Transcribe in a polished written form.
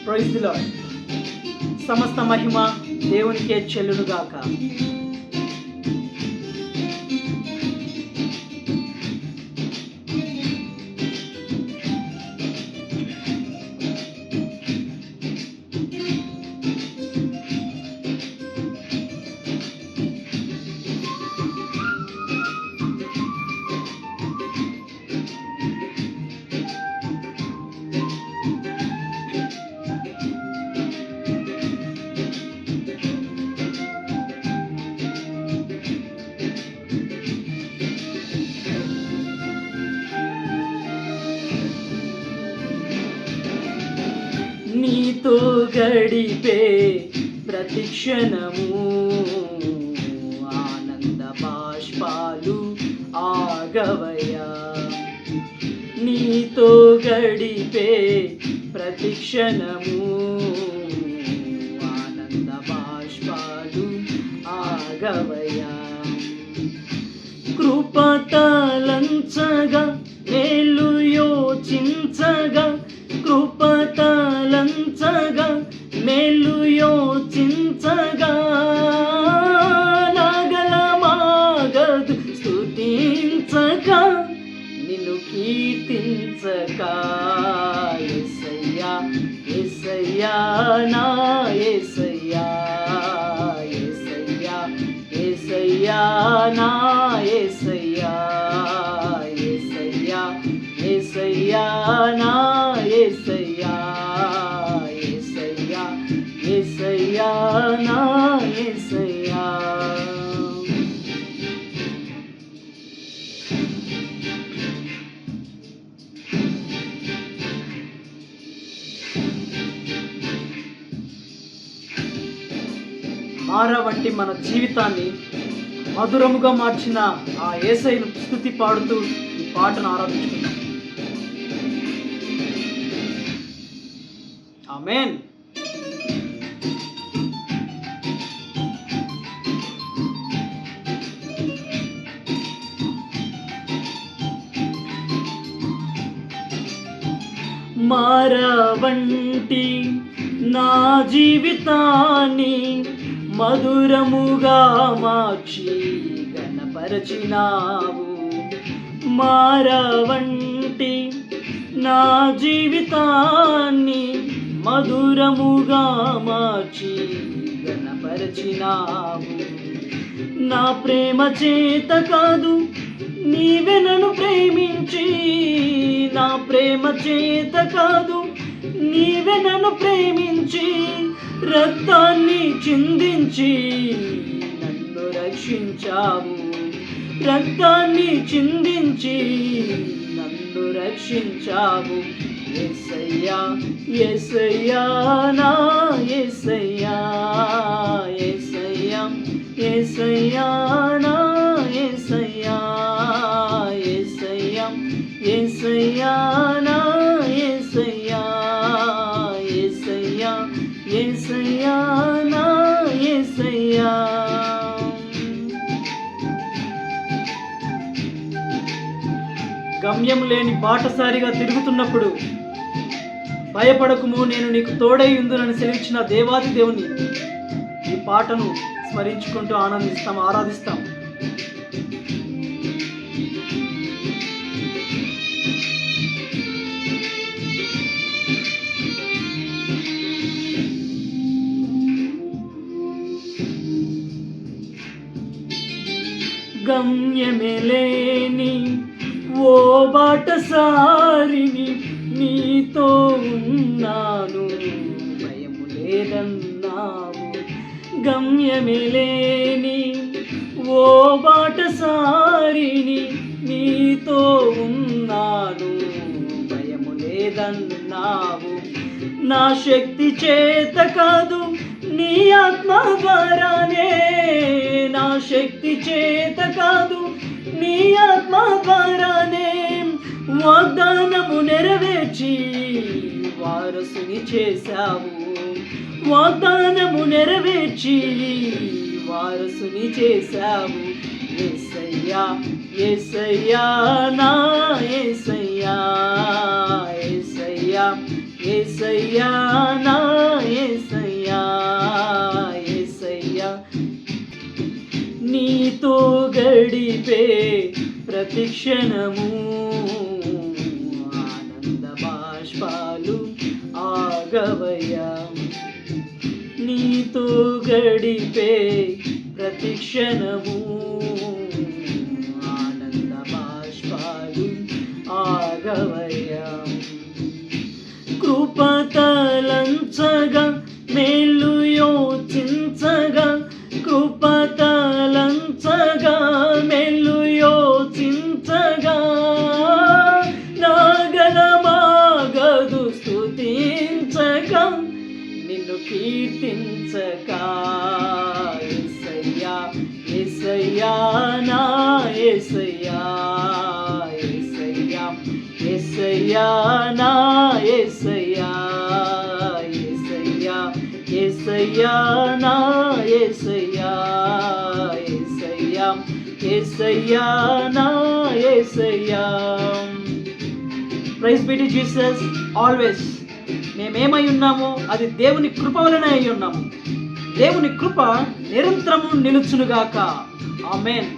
Praise the lord. సమస్త మహిమ దేవునికే చెల్లునుగాక. నీతో గడిపే ప్రతిక్షణము ఆనంద బాష్పాలు ఆగవయ్యా. నీతో గడిపే ప్రతిక్షణము ఆనంద బాష్పాలు ఆగవయ్యా. కృపతలంచగా మేలు యోచించగా, కృపతలంచగా మేలు యోచించగా, నాగలమాగదు స్తుతించక నిన్ను కీర్తించక. యేసయ్యా యేసయ్యా నా యేసయ్యా, యేసయ్యా యేసయ్యా నా యేసయ్యా, యేసయ్యా యేసయ్యా నా యేసయ్యా, యేసయ్యా యేసయ్యా నా యేసయ్యా. మార వంటి మన జీవితాన్ని మధురముగా మార్చిన ఆ యేసయ్యను స్తుతి పాడుతూ ఈ పాటను ఆరాధించుకుందాం. ఆమేన్. మార వంటి నా జీవితాన్ని మధురముగా మార్చి ఘనపరచినావు. మార వంటి నా జీవితాన్ని మధురముగా మార్చి ఘనపరచినావు. నా ప్రేమ చేత కాదు నీవే నన్ను ప్రేమించి, నా ప్రేమ చేత కాదు నీవే నన్ను ప్రేమించి, రక్తాన్ని చిందించి నన్ను రక్షించావు. రక్తాన్ని చిందించి నన్ను రక్షించావు. యేసయ్యా యేసయ్యా నా యేసయ్యా, యేసయ్యా యేసయ్యా నా యేసయ్యా, యేసయ్యా యేసయ్యా నా యేసయ్యా, యేసయ్యా యేసయ్యా నా యేసయ్యా. గమ్యం లేని బాటసారిగా తిరుగుతున్నప్పుడు భయపడకుము, నేను నీకు తోడై ఉందునని సెలవిచ్చిన దేవాది దేవుని ఈ పాటను స్మరించుకుంటూ ఆనందిస్తాం, ఆరాధిస్తాం. గమ్యమేలేని ఓ బాటసారిని నీతో ఉన్నాను భయము లేదన్నావు. గమ్యమేలేని ఓ బాటసారిని నీతో ఉన్నాను భయము లేదన్నావు. నా శక్తి చేత కాదు నీ ఆత్మ ద్వారానే, నా శక్తి చేత కాదు నీ ఆత్మ ద్వారానే వాగ్దానము నెరవేర్చి వారసుని చేశావు. వాగ్దానము నెరవేర్చి వారసుని చేశావు. యేసయ్యా యేసయ్యా నా యేసయ్యా, యేసయ్యా యేసయ్యా నా యేసయ్యా, యేసయ్యా నీతో గడిపే ప్రతిక్షణము ఆనంద బాష్పాలు ఆగవయ్యా, నీతో గడిపే ప్రతిక్షణము ఆనంద బాష్పాలు ఆగవయ్యా. కృపతలంచగా మేలు యోచించగా, కృపతలంచగా మేలు యోచించగా, నాగనమాగదు స్తుతించగా, నిన్ను కీర్తించగా. యేసయ్యా యేసయ్యా నా యేసయ్యా, యేసయ్యా యేసయ్యా నా యేసయ్యా, యేసయ్యా యేసయ్యా నా యేసయ్యా, యేసయ్యా యేసయ్యా నా యేసయ్యా. Praise be to Jesus always. మేమేమై ఉన్నామో అది దేవుని కృప వలనే అయి ఉన్నాము. దేవుని కృప నిరంతరము నిలుచునుగాక. ఆమేన్.